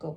गो।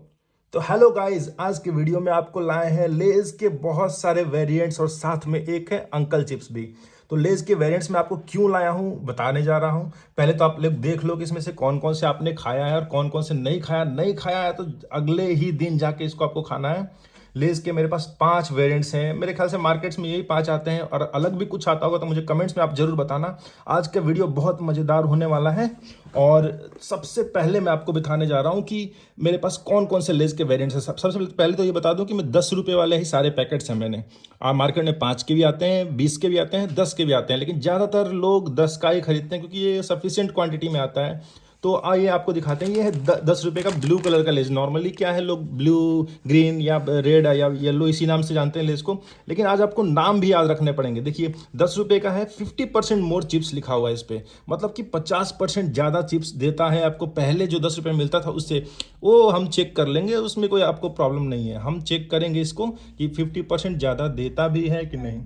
तो hello guys, आज के वीडियो में आपको लाए हैं लेज के बहुत सारे वेरिएंट्स और साथ में एक है अंकल चिप्स भी। तो लेज के वेरिएंट्स में आपको क्यों लाया हूं बताने जा रहा हूं। पहले तो आप लोग देख लो कि इसमें से कौन कौन से आपने खाया है और कौन कौन से नहीं खाया। नहीं खाया है तो अगले ही दिन जाके इसको आपको खाना है। लेज के मेरे पास 5 वेरिएंट्स हैं। मेरे ख्याल से मार्केट्स में यही 5 आते हैं और अलग भी कुछ आता होगा तो मुझे कमेंट्स में आप जरूर बताना। आज का वीडियो बहुत मज़ेदार होने वाला है। और सबसे पहले मैं आपको बताने जा रहा हूँ कि मेरे पास कौन कौन से लेज के वेरिएंट्स हैं। सबसे पहले तो ये बता दूं कि मैं 10 रुपये वाले ही सारे पैकेट्स हैं मैंने। मार्केट में 5 के भी आते हैं, 20 के भी आते हैं, 10 के भी आते हैं, लेकिन ज़्यादातर लोग 10 का ही खरीदते हैं क्योंकि ये सफिशिएंट क्वांटिटी में आता है। तो आइए आपको दिखाते हैं। ये है 10 रुपये का ब्लू कलर का लेज। नॉर्मली क्या है, लोग ब्लू, ग्रीन या रेड या येलो इसी नाम से जानते हैं लेज को, लेकिन आज आपको नाम भी याद रखने पड़ेंगे। देखिए 10 रुपये का है, 50% मोर चिप्स लिखा हुआ है इस पर, मतलब कि 50% ज़्यादा चिप्स देता है आपको। पहले जो 10 रुपये मिलता था उससे, वो हम चेक कर लेंगे, उसमें कोई आपको प्रॉब्लम नहीं है। हम चेक करेंगे इसको कि 50% ज़्यादा देता भी है कि नहीं।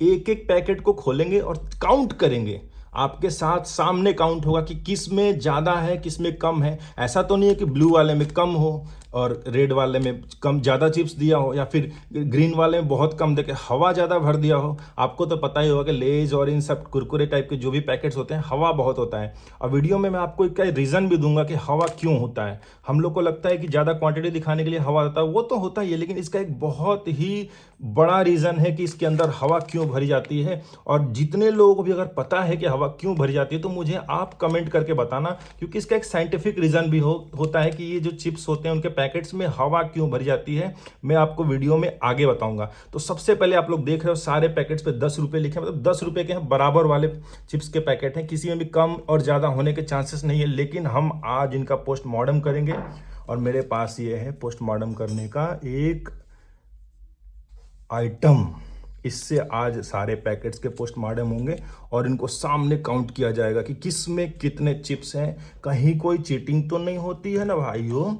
एक एक पैकेट को खोलेंगे और काउंट करेंगे। आपके साथ सामने काउंट होगा कि किस में ज़्यादा है किस में कम है। ऐसा तो नहीं है कि ब्लू वाले में कम हो और रेड वाले में कम ज़्यादा चिप्स दिया हो, या फिर ग्रीन वाले में बहुत कम देके हवा ज़्यादा भर दिया हो। आपको तो पता ही होगा कि लेज और इन सब कुरकुरे टाइप के जो भी पैकेट्स होते हैं, हवा बहुत होता है। और वीडियो में मैं आपको एक रीज़न भी दूंगा कि हवा क्यों होता है। हम लोग को लगता है कि ज़्यादा क्वांटिटी दिखाने के लिए हवा होता है, वो तो होता ही है, लेकिन इसका एक बहुत ही बड़ा रीज़न है कि इसके अंदर हवा क्यों भरी जाती है। और जितने लोगों को भी अगर पता है कि हवा क्यों भरी जाती है तो मुझे आप कमेंट करके बताना, क्योंकि इसका एक साइंटिफिक रीज़न भी होता है कि ये जो चिप्स होते हैं उनके पैकेट्स में हवा क्यों भरी जाती है। मैं आपको वीडियो में आगे बताऊंगा। तो सबसे पहले आप लोग देख रहे हो सारे पैकेट्स पे 10 रुपये लिखे, मतलब 10 रुपये के हैं, बराबर वाले चिप्स के पैकेट हैं, किसी में भी कम और ज़्यादा होने के चांसेस नहीं है। लेकिन हम आज इनका पोस्टमार्टम करेंगे और मेरे पास ये है पोस्टमार्टम करने का एक आइटम। इससे आज सारे पैकेट्स के पोस्टमार्टम होंगे और इनको सामने काउंट किया जाएगा कि किस में कितने चिप्स हैं। कहीं कोई चीटिंग तो नहीं होती है ना भाइयों।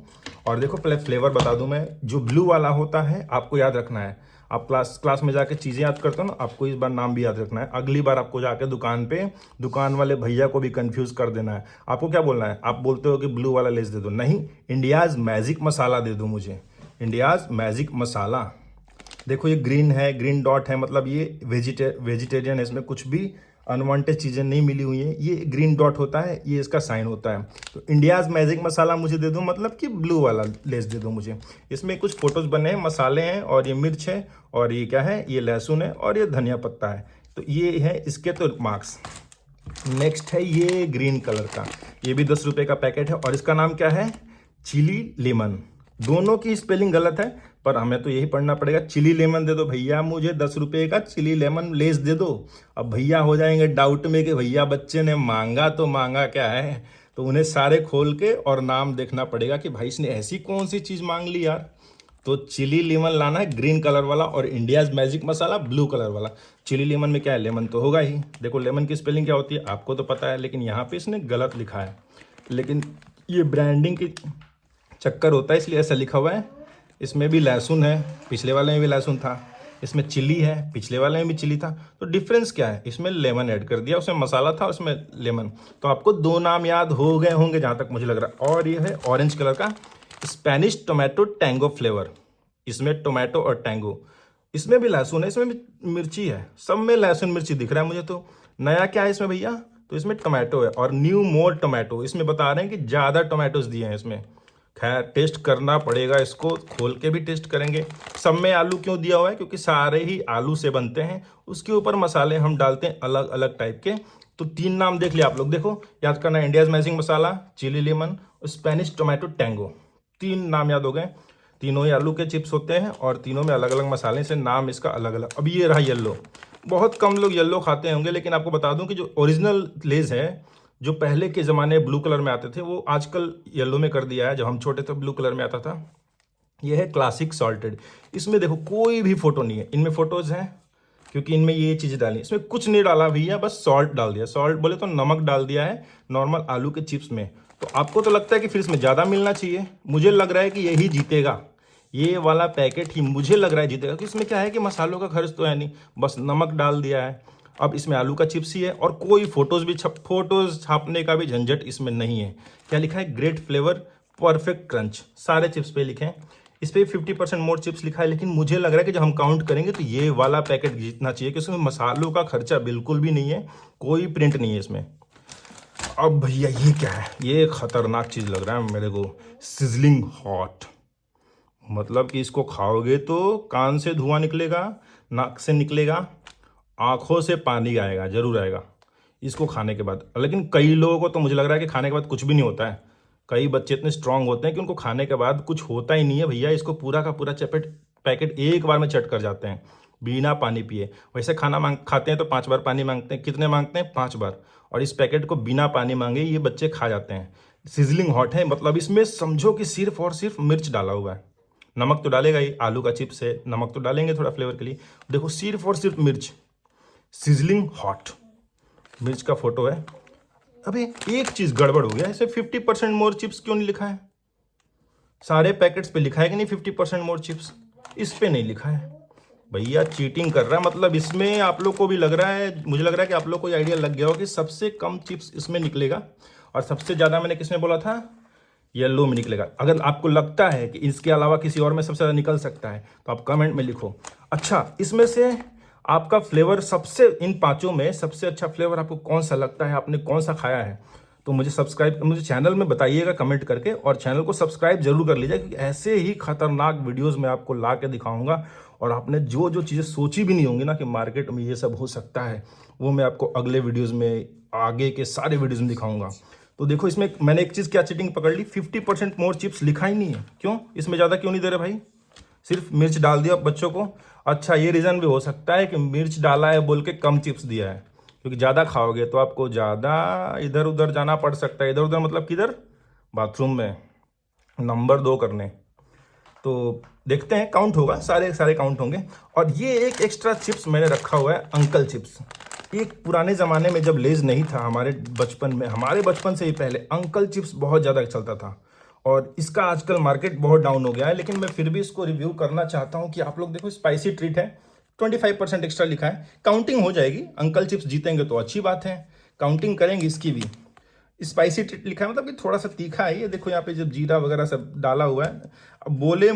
और देखो पहले फ्लेवर बता दूं मैं, जो ब्लू वाला होता है आपको याद रखना है। आप क्लास में जाके चीज़ें याद करते हो ना, आपको इस बार नाम भी याद रखना है। अगली बार आपको जाके दुकान पे दुकान वाले भैया को भी कंफ्यूज कर देना है। आपको क्या बोलना है, आप बोलते हो कि ब्लू वाला लेस दे दो, नहीं, इंडियाज़ मैजिक मसाला दे दो मुझे, इंडियाज़ मैजिक मसाला। देखो ये ग्रीन है, ग्रीन डॉट है, मतलब ये वेजिटेरियन है, इसमें कुछ भी अनवांटेड चीज़ें नहीं मिली हुई हैं। ये ग्रीन डॉट होता है, ये इसका साइन होता है। तो इंडियाज़ मैजिक मसाला मुझे दे दो, मतलब कि ब्लू वाला लेस दे दो मुझे। इसमें कुछ फोटोज़ बने हैं, मसाले हैं, और ये मिर्च है, और ये क्या है, ये लहसुन है, और ये धनिया पत्ता है। तो ये है इसके तो मार्क्स। नेक्स्ट है ये ग्रीन कलर का, ये भी 10 रुपये का पैकेट है और इसका नाम क्या है, चिली लेमन। दोनों की स्पेलिंग गलत है, पर हमें तो यही पढ़ना पड़ेगा। चिली लेमन दे दो भैया, मुझे 10 रुपये का चिली लेमन लेस दे दो। अब भैया हो जाएंगे डाउट में कि भैया बच्चे ने मांगा तो मांगा क्या है। तो उन्हें सारे खोल के और नाम देखना पड़ेगा कि भाई इसने ऐसी कौन सी चीज़ मांग ली यार। तो चिली लेमन लाना है ग्रीन कलर वाला, और इंडियाज मैजिक मसाला ब्लू कलर वाला। चिली लेमन में क्या है, लेमन तो होगा ही। देखो लेमन की स्पेलिंग क्या होती है आपको तो पता है, लेकिन यहाँ पे इसने गलत लिखा है। लेकिन ये ब्रांडिंग की चक्कर होता है, इसलिए ऐसा लिखा हुआ है। इसमें भी लहसुन है, पिछले वाले में भी लहसुन था। इसमें चिली है, पिछले वाले में भी चिली था। तो डिफरेंस क्या है, इसमें लेमन ऐड कर दिया, उसमें मसाला था, उसमें लेमन। तो आपको 2 नाम याद हो गए होंगे जहाँ तक मुझे लग रहा है। और ये है ऑरेंज कलर का स्पेनिश टोमेटो टैंगो फ्लेवर। इसमें टोमेटो और टैंगो, इसमें भी लहसुन है, इसमें भी मिर्ची है, सब में लहसुन मिर्ची दिख रहा है मुझे। तो नया क्या है इसमें भैया, तो इसमें टोमेटो है और न्यू मोर टोमेटो। इसमें बता रहे हैं कि ज़्यादा टोमेटोज दिए हैं इसमें। खैर टेस्ट करना पड़ेगा, इसको खोल के भी टेस्ट करेंगे। सब में आलू क्यों दिया हुआ है, क्योंकि सारे ही आलू से बनते हैं। उसके ऊपर मसाले हम डालते हैं अलग अलग टाइप के। तो 3 नाम देख लिया आप लोग, देखो याद करना, India's magic masala, chilli lemon, Spanish tomato tango. 3 नाम याद हो गए। तीनों ही आलू के चिप्स होते हैं और तीनों में अलग अलग मसाले से नाम इसका अलग अलग। अब ये रहा येलो, बहुत कम लोग येलो खाते होंगे, लेकिन आपको बता दूं कि जो ओरिजिनल लेज है, जो पहले के ज़माने ब्लू कलर में आते थे, वो आजकल येलो में कर दिया है। जब हम छोटे थे ब्लू कलर में आता था। ये है क्लासिक सॉल्टेड। इसमें देखो कोई भी फोटो नहीं है, इनमें फोटोज़ हैं क्योंकि इनमें ये चीज़ डाली। इसमें कुछ नहीं डाला भैया, बस सॉल्ट डाल दिया। सॉल्ट बोले तो नमक डाल दिया है नॉर्मल आलू के चिप्स में। तो आपको तो लगता है कि फिर इसमें ज़्यादा मिलना चाहिए, मुझे लग रहा है कि यही जीतेगा। ये वाला पैकेट ही मुझे लग रहा है जीतेगा, क्योंकि इसमें क्या है कि मसालों का खर्च तो है नहीं, बस नमक डाल दिया है। अब इसमें आलू का चिप्स ही है और कोई फोटोज़ छापने का भी झंझट इसमें नहीं है। क्या लिखा है, ग्रेट फ्लेवर, परफेक्ट क्रंच, सारे चिप्स पे लिखे हैं। इस पे 50% मोर चिप्स लिखा है, लेकिन मुझे लग रहा है कि जब हम काउंट करेंगे तो ये वाला पैकेट जीतना चाहिए, क्योंकि उसमें मसालों का खर्चा बिल्कुल भी नहीं है, कोई प्रिंट नहीं है इसमें। अब भैया ये क्या है, ये खतरनाक चीज़ लग रहा है मेरे को, सिजलिंग हॉट। मतलब कि इसको खाओगे तो कान से धुआं निकलेगा, नाक से निकलेगा, आंखों से पानी आएगा, जरूर आएगा इसको खाने के बाद। लेकिन कई लोगों को तो मुझे लग रहा है कि खाने के बाद कुछ भी नहीं होता है। कई बच्चे इतने स्ट्रांग होते हैं कि उनको खाने के बाद कुछ होता ही नहीं है भैया, इसको पूरा का पूरा चपेट पैकेट एक बार में चट कर जाते हैं बिना पानी पिए। वैसे खाना खाते हैं तो 5 बार पानी मांगते हैं, कितने मांगते हैं? 5 बार। और इस पैकेट को बिना पानी मांगे ये बच्चे खा जाते हैं। सिजलिंग हॉट है, मतलब इसमें समझो कि सिर्फ और सिर्फ मिर्च डाला हुआ है। नमक तो डालेगा ही, आलू का चिप्स है, नमक तो डालेंगे थोड़ा फ्लेवर के लिए। देखो सिर्फ और सिर्फ मिर्च, सिजलिंग हॉट, मिर्च का फोटो है। अबे एक चीज गड़बड़ हो गया, इसे 50% मोर चिप्स क्यों नहीं लिखा है? सारे पैकेट्स पे लिखा है कि नहीं 50% मोर चिप्स, इस पे नहीं लिखा है। भैया चीटिंग कर रहा है। मतलब इसमें आप लोग को भी लग रहा है, मुझे लग रहा है कि आप लोग को आइडिया लग गया हो कि सबसे कम चिप्स इसमें निकलेगा और सबसे ज़्यादा मैंने किसमें बोला था? येलो में निकलेगा। अगर आपको लगता है कि इसके अलावा किसी और में सबसे ज़्यादा निकल सकता है तो आप कमेंट में लिखो। अच्छा, इसमें से आपका फ्लेवर सबसे, इन पांचों में सबसे अच्छा फ्लेवर आपको कौन सा लगता है? आपने कौन सा खाया है? तो मुझे चैनल में बताइएगा कमेंट करके, और चैनल को सब्सक्राइब जरूर कर लीजिए, क्योंकि ऐसे ही खतरनाक वीडियोस मैं आपको ला के दिखाऊंगा। और आपने जो जो चीज़ें सोची भी नहीं होंगी ना कि मार्केट में ये सब हो सकता है, वो मैं आपको अगले वीडियोज़ में, आगे के सारे वीडियोज़ में दिखाऊंगा। तो देखो इसमें मैंने एक चीज़ क्या चीटिंग पकड़ ली, 50% मोर चिप्स लिखा ही नहीं है। क्यों? इसमें ज़्यादा क्यों नहीं दे रहे भाई? सिर्फ मिर्च डाल दिया बच्चों को। अच्छा, ये रीज़न भी हो सकता है कि मिर्च डाला है बोल के कम चिप्स दिया है, क्योंकि ज़्यादा खाओगे तो आपको ज़्यादा इधर उधर जाना पड़ सकता है। इधर उधर मतलब किधर? बाथरूम में नंबर 2 करने। तो देखते हैं, काउंट होगा, सारे सारे काउंट होंगे। और ये एक एक्स्ट्रा चिप्स मैंने रखा हुआ है, अंकल चिप्स। एक पुराने ज़माने में जब लेज नहीं था, हमारे बचपन से ही पहले अंकल चिप्स बहुत ज़्यादा चलता था, और इसका आजकल मार्केट बहुत डाउन हो गया है। लेकिन मैं फिर भी इसको रिव्यू करना चाहता हूँ कि आप लोग देखो, स्पाइसी ट्रीट है, 25% एक्स्ट्रा लिखा है, काउंटिंग हो जाएगी। अंकल चिप्स जीतेंगे तो अच्छी बात है, काउंटिंग करेंगे इसकी भी। स्पाइसी ट्रीट लिखा है, मतलब कि थोड़ा सा तीखा है। ये देखो यहाँ पे जब जीरा वगैरह सब डाला हुआ है। अब बोले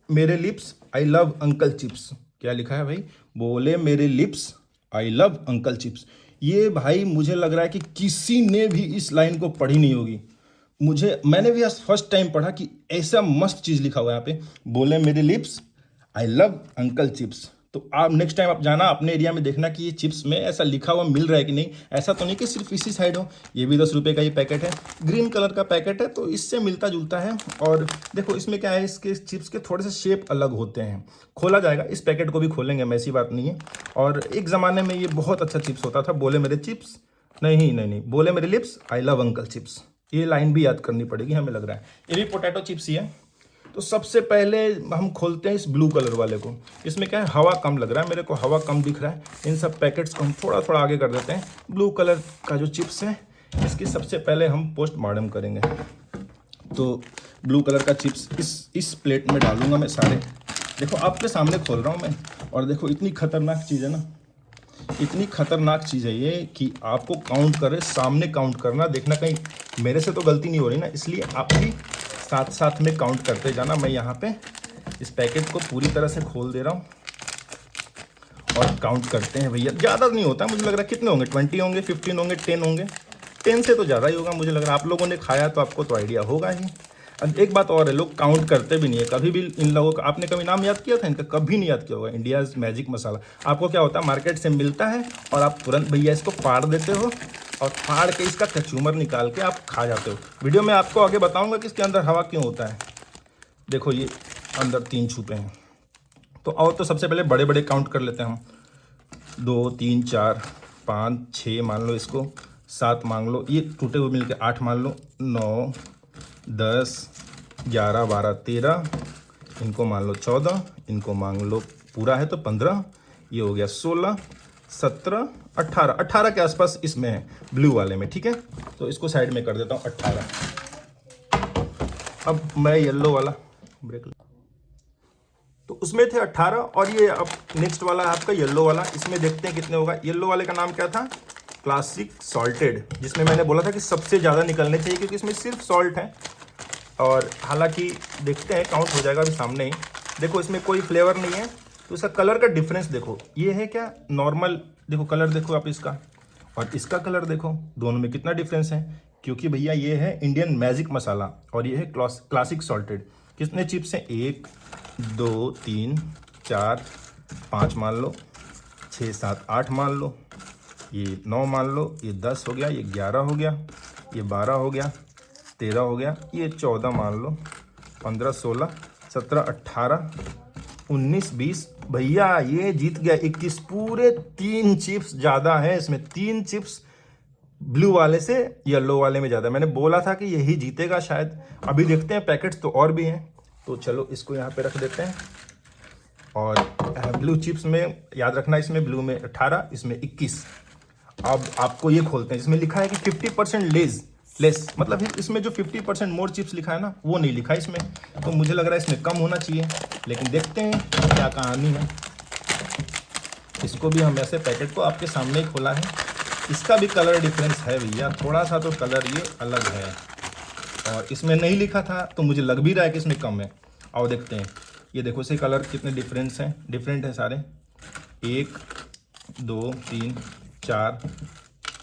मेरे lips I love uncle chips, क्या लिखा है भाई? बोले मेरे lips I love uncle chips. ये भाई मुझे लग रहा है कि किसी ने भी इस लाइन को पढ़ी नहीं होगी। मैंने भी आज फर्स्ट टाइम पढ़ा कि ऐसा मस्त चीज़ लिखा हुआ है यहाँ पे, बोले मेरे lips I love uncle chips. तो आप नेक्स्ट टाइम आप जाना अपने एरिया में, देखना कि ये चिप्स में ऐसा लिखा हुआ मिल रहा है कि नहीं। ऐसा तो नहीं कि सिर्फ इसी साइड हो। ये भी 10 रुपये का ही पैकेट है, ग्रीन कलर का पैकेट है, तो इससे मिलता जुलता है। और देखो इसमें क्या है, इसके चिप्स के थोड़े से शेप अलग होते हैं। खोला जाएगा, इस पैकेट को भी खोलेंगे, हम, ऐसी बात नहीं है। और एक ज़माने में ये बहुत अच्छा चिप्स होता था, बोले मेरे चिप्स, नहीं, बोले मेरे lips I love uncle chips. ये लाइन भी याद करनी पड़ेगी हमें, लग रहा है। ये भी पोटैटो चिप्स ही है। तो सबसे पहले हम खोलते हैं इस ब्लू कलर वाले को। इसमें क्या है, हवा कम लग रहा है मेरे को, हवा कम दिख रहा है। इन सब पैकेट्स को हम थोड़ा थोड़ा आगे कर देते हैं। ब्लू कलर का जो चिप्स है, इसकी सबसे पहले हम पोस्टमार्टम करेंगे। तो ब्लू कलर का चिप्स इस प्लेट में डालूंगा मैं सारे। देखो आपके सामने खोल रहा हूँ मैं, और देखो इतनी खतरनाक चीज़ है ना, इतनी खतरनाक चीज़ है ये कि आपको काउंट करे, सामने काउंट करना, देखना कहीं मेरे से तो गलती नहीं हो रही ना, इसलिए आप भी साथ साथ में काउंट करते जाना। मैं यहाँ पे इस पैकेट को पूरी तरह से खोल दे रहा हूँ और काउंट करते हैं भैया। ज़्यादा नहीं होता मुझे लग रहा है, कितने होंगे? 20 होंगे, 15 होंगे, 10 होंगे। 10 से तो ज़्यादा ही होगा मुझे लग रहा है। आप लोगों ने खाया तो आपको तो आइडिया होगा ही। अब एक बात और है, लोग काउंट करते भी नहीं है कभी भी। इन लोगों का आपने कभी नाम याद किया था इनका? कभी नहीं याद किया होगा। इंडियाज़ मैजिक मसाला। आपको क्या होता है, मार्केट से मिलता है और आप तुरंत भैया इसको फाड़ देते हो, और फाड़ के इसका कचूमर निकाल के आप खा जाते हो। वीडियो में आपको आगे बताऊंगा कि इसके अंदर हवा क्यों होता है। देखो ये अंदर 3 छुपे हैं। तो और तो सबसे पहले बड़े बड़े काउंट कर लेते हैं हम। 2 3 4 5 6 मान लो, इसको 7 मान लो, ये टूटे हुए मिलके 8 मान लो, 9 10 11 12 13, इनको मान लो 14, इनको मान लो पूरा है तो 15, ये हो गया 16 17 18, 18 के आसपास इसमें है ब्लू वाले में। ठीक है, तो इसको साइड में कर देता हूँ 18। अब मैं येलो वाला ब्रेक, तो उसमें थे 18, और ये अब नेक्स्ट वाला है आपका येलो वाला। इसमें देखते हैं कितने होगा। येलो वाले का नाम क्या था? क्लासिक सॉल्टेड, जिसमें मैंने बोला था कि सबसे ज़्यादा निकलने चाहिए क्योंकि इसमें सिर्फ सॉल्ट है। और हालांकि देखते हैं, काउंट हो जाएगा अभी सामने ही। देखो इसमें कोई फ्लेवर नहीं है, तो इसका कलर का डिफरेंस देखो, ये है क्या नॉर्मल, देखो कलर देखो आप इसका और इसका कलर देखो, दोनों में कितना डिफरेंस है। क्योंकि भैया ये है इंडियन मैजिक मसाला और ये है क्लासिक सॉल्टेड। कितने चिप्स हैं, 1 2 3 4 5 मान लो, 6 7 8 मान लो, ये 9 मान लो, ये 10 हो गया, ये 11 हो गया, ये 12 हो गया, 13 हो गया, ये 14 मान लो, 15 16 17 18 19 20। भैया ये जीत गया 21, पूरे 3 चिप्स ज़्यादा है इसमें, 3 चिप्स ब्लू वाले से येलो वाले में ज़्यादा। मैंने बोला था कि यही जीतेगा शायद। अभी देखते हैं, पैकेट्स तो और भी हैं, तो चलो इसको यहाँ पे रख देते हैं। और ब्लू चिप्स में याद रखना, इसमें ब्लू में 18, इसमें 21। अब आपको ये खोलते हैं, जिसमें लिखा है कि 50% लेस, मतलब इसमें जो 50% मोर चिप्स लिखा है ना, वो नहीं लिखा है इसमें। तो मुझे लग रहा है इसमें कम होना चाहिए, लेकिन देखते हैं क्या कहानी है। इसको भी हम ऐसे पैकेट को आपके सामने ही खोला है। इसका भी कलर डिफरेंस है भैया, थोड़ा सा तो कलर ये अलग है, और इसमें नहीं लिखा था तो मुझे लग भी रहा है कि इसमें कम है। आओ देखते हैं, ये देखो इसे कलर कितने डिफरेंट हैं सारे। 1 2 3 4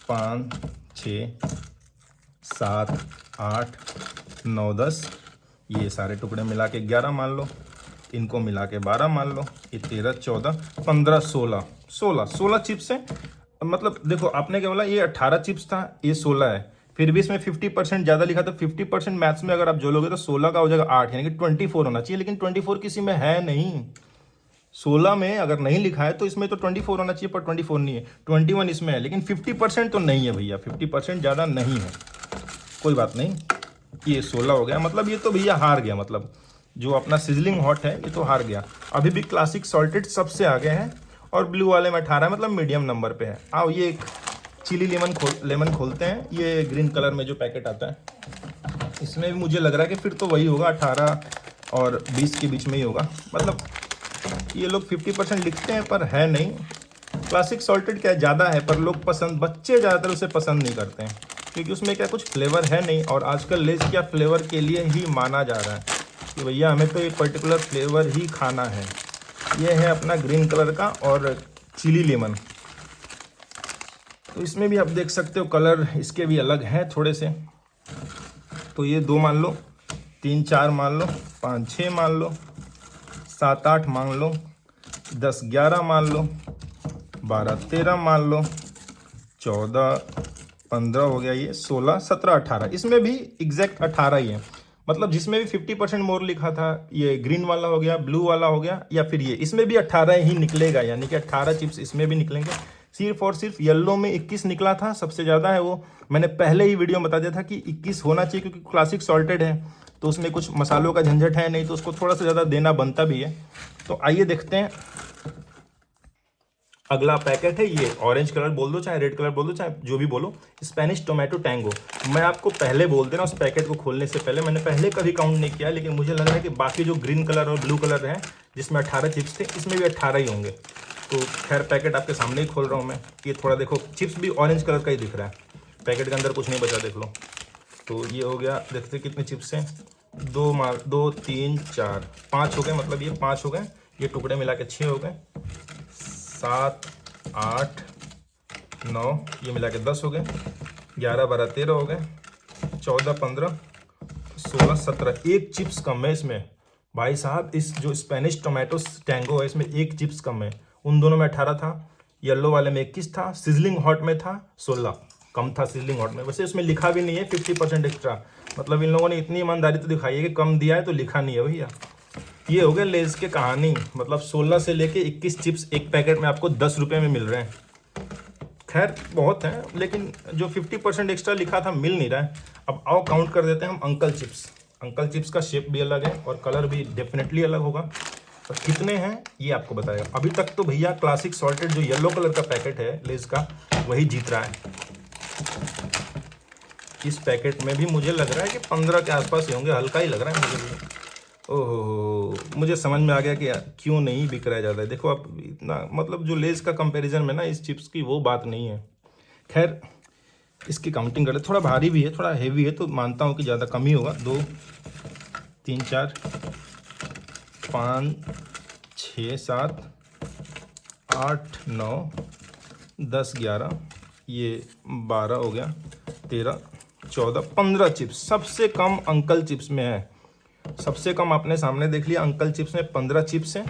5 6 7 8 9 10, ये सारे टुकड़े मिला के 11 मान लो, इनको मिला के 12 मान लो, ये 13 14 15 16 चिप्स हैं। मतलब देखो आपने क्या बोला, ये 18 चिप्स था, ये 16 है, फिर भी इसमें 50% ज़्यादा लिखा था। 50% मैथ्स में अगर आप जोड़ोगे तो 16 का हो जाएगा 8, यानी कि 24 होना चाहिए, लेकिन 24 किसी में है नहीं। 16 में अगर नहीं लिखा है तो इसमें तो 24 होना चाहिए, पर 24 नहीं है, 21 इसमें है, लेकिन 50% तो नहीं है भैया, 50% ज़्यादा नहीं है। कोई बात नहीं, ये 16 हो गया, मतलब ये तो भैया हार गया, मतलब जो अपना सिजलिंग हॉट है ये तो हार गया। अभी भी क्लासिक सॉल्टेड सबसे आगे है, और ब्लू वाले में 18, मतलब मीडियम नंबर पे है। आओ ये एक चिली लेमन खोलते हैं, ये ग्रीन कलर में जो पैकेट आता है, इसमें भी मुझे लग रहा है कि फिर तो वही होगा, 18 और 20 के बीच में ही होगा। मतलब ये लोग 50% लिखते हैं पर है नहीं। क्लासिक सॉल्टेड क्या ज़्यादा है, पर लोग बच्चे ज़्यादातर उसे पसंद नहीं करते हैं, क्योंकि उसमें क्या कुछ फ्लेवर है नहीं। और आजकल लेस क्या फ्लेवर के लिए ही माना जा रहा है कि भैया हमें तो एक पर्टिकुलर फ्लेवर ही खाना है। ये है अपना ग्रीन कलर का और चिली लेमन। तो इसमें भी आप देख सकते हो कलर इसके भी अलग हैं थोड़े से। तो ये 2 मान लो, 3 4 मान लो, 5 6 मान लो, 7 8 मान लो, 10 11 मान लो, 12 13 मान लो, 14 15 हो गया, ये 16 17 18। इसमें भी एग्जैक्ट 18 ही है, मतलब जिसमें भी 50% मोर लिखा था, ये ग्रीन वाला हो गया, ब्लू वाला हो गया, या फिर ये इसमें भी 18 ही निकलेगा, यानी कि 18 चिप्स इसमें भी निकलेंगे। सिर्फ और सिर्फ येलो में 21 निकला था, सबसे ज़्यादा है वो। मैंने पहले ही वीडियो में बता दिया था कि 21 होना चाहिए, क्योंकि क्लासिक सॉल्टेड है तो उसमें कुछ मसालों का झंझट है नहीं, तो उसको थोड़ा सा ज़्यादा देना बनता भी है। तो आइए देखते हैं, अगला पैकेट है ये, ऑरेंज कलर बोल दो चाहे रेड कलर बोल दो, चाहे जो भी बोलो, स्पेनिश टोमेटो टैंगो। मैं आपको पहले बोल दे रहा हूँ, उस पैकेट को खोलने से पहले मैंने पहले कभी काउंट नहीं किया, लेकिन मुझे लग रहा है कि बाकी जो ग्रीन कलर और ब्लू कलर है, जिसमें 18 चिप्स थे, इसमें भी 18 ही होंगे। तो खैर पैकेट आपके सामने ही खोल रहा हूँ मैं। ये थोड़ा देखो, चिप्स भी ऑरेंज कलर का ही दिख रहा है, पैकेट के अंदर कुछ नहीं बचा, देख लो। तो ये हो गया, देखते कितने चिप्स हैं, 2 3 4 5 हो गए, मतलब ये 5 हो गए, ये टुकड़े मिला के 6 हो गए, 7 8 9, ये मिला के 10 हो गए, 11 12 13 हो गए, 14 15 16 17, एक चिप्स कम है इसमें भाई साहब। इस जो स्पेनिश टोमेटो टैंगो है, इसमें एक चिप्स कम है। उन दोनों में 18 था, येलो वाले में 21 था, सिजलिंग हॉट में था 16, कम था सिजलिंग हॉट में। वैसे उसमें लिखा भी नहीं है 50% एक्स्ट्रा, मतलब इन लोगों ने इतनी ईमानदारी तो दिखाई है कि कम दिया है तो लिखा नहीं है भैया। ये हो गया लेज के कहानी, मतलब 16 से लेके 21 चिप्स एक पैकेट में आपको 10 रुपये में मिल रहे हैं। खैर बहुत है, लेकिन जो 50% एक्स्ट्रा लिखा था मिल नहीं रहा है। अब आओ काउंट कर देते हैं हम अंकल चिप्स। अंकल चिप्स का शेप भी अलग है और कलर भी डेफिनेटली अलग होगा, और कितने हैं ये आपको बताएगा। अभी तक तो भैया क्लासिक सॉल्टेड जो येलो कलर का पैकेट है लेज का, वही जीत रहा है। इस पैकेट में भी मुझे लग रहा है कि 15 के आसपास ही होंगे, हल्का ही लग रहा है मुझे भी। ओहो, मुझे समझ में आ गया कि क्यों नहीं बिक रहा है ज़्यादा। देखो आप इतना, मतलब जो लेस का कंपैरिजन में ना इस चिप्स की वो बात नहीं है। खैर इसकी काउंटिंग कर ले। थोड़ा भारी भी है, थोड़ा हेवी है, तो मानता हूँ कि ज़्यादा कम ही होगा। 2 3 4 5 6 7 8 9 10 11, ये 12 हो गया, 13 14 15 चिप्स। सबसे कम अंकल चिप्स में है, सबसे कम आपने सामने देख लिया, अंकल चिप्स में 15 चिप्स हैं।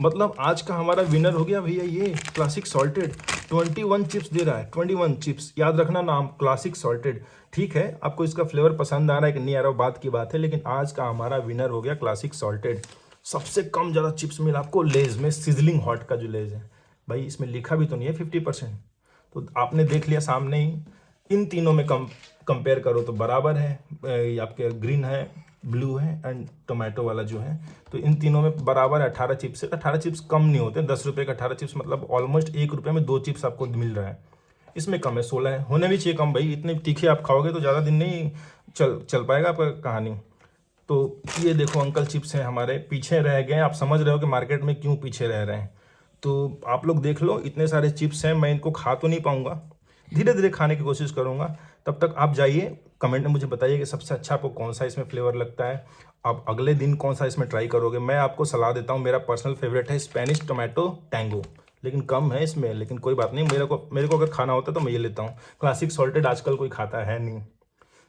मतलब आज का हमारा विनर हो गया भैया ये क्लासिक सॉल्टेड। 21 चिप्स दे रहा है, 21 चिप्स। याद रखना नाम, क्लासिक सॉल्टेड। ठीक है, आपको इसका फ्लेवर पसंद आ रहा है कि नहीं आ रहा, बात की बात है, लेकिन आज का हमारा विनर हो गया क्लासिक सॉल्टेड। सबसे कम ज़्यादा चिप्स मिला आपको लेज में, सिजलिंग हॉट का जो लेज है भाई, इसमें लिखा भी तो नहीं है 50%। तो आपने देख लिया सामने ही। इन तीनों में कंपेयर करो तो बराबर है। ये आपके ग्रीन है, ब्लू है एंड टोमेटो वाला जो है, तो इन तीनों में बराबर 18 चिप्स है। 18 चिप्स कम नहीं होते, 10 रुपये का 18 चिप्स मतलब ऑलमोस्ट 1 रुपये में 2 चिप्स आपको मिल रहा है। इसमें कम है, 16 है, होने भी चाहिए कम भाई। इतने तीखे आप खाओगे तो ज़्यादा दिन नहीं चल पाएगा आपका कहानी। तो ये देखो अंकल चिप्स हैं हमारे, पीछे रह गए। आप समझ रहे हो कि मार्केट में क्यों पीछे रह रहे हैं। तो आप लोग देख लो, इतने सारे चिप्स हैं, मैं इनको खा तो नहीं पाऊंगा, धीरे धीरे खाने की कोशिश करूंगा। तब तक आप जाइए कमेंट में मुझे बताइए कि सबसे अच्छा आपको कौन सा इसमें फ्लेवर लगता है। आप अगले दिन कौन सा इसमें ट्राई करोगे। मैं आपको सलाह देता हूँ, मेरा पर्सनल फेवरेट है स्पेनिश टोमेटो टैंगो, लेकिन कम है इसमें, लेकिन कोई बात नहीं। मेरे को अगर खाना होता तो मैं ये लेता हूँ। क्लासिक सॉल्टेड आजकल कोई खाता है नहीं।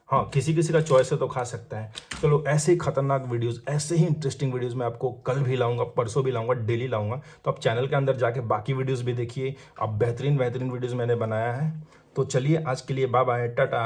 हाँ, किसी किसी का चॉइस है तो खा सकता है। चलो, ऐसे ही खतरनाक वीडियोस, ऐसे ही इंटरेस्टिंग वीडियोस मैं आपको कल भी लाऊंगा, परसों भी लाऊंगा, डेली लाऊंगा। तो आप चैनल के अंदर जाके बाकी वीडियोस भी देखिए। अब बेहतरीन बेहतरीन वीडियोस मैंने बनाया है। तो चलिए आज के लिए बाय बाय, टाटा।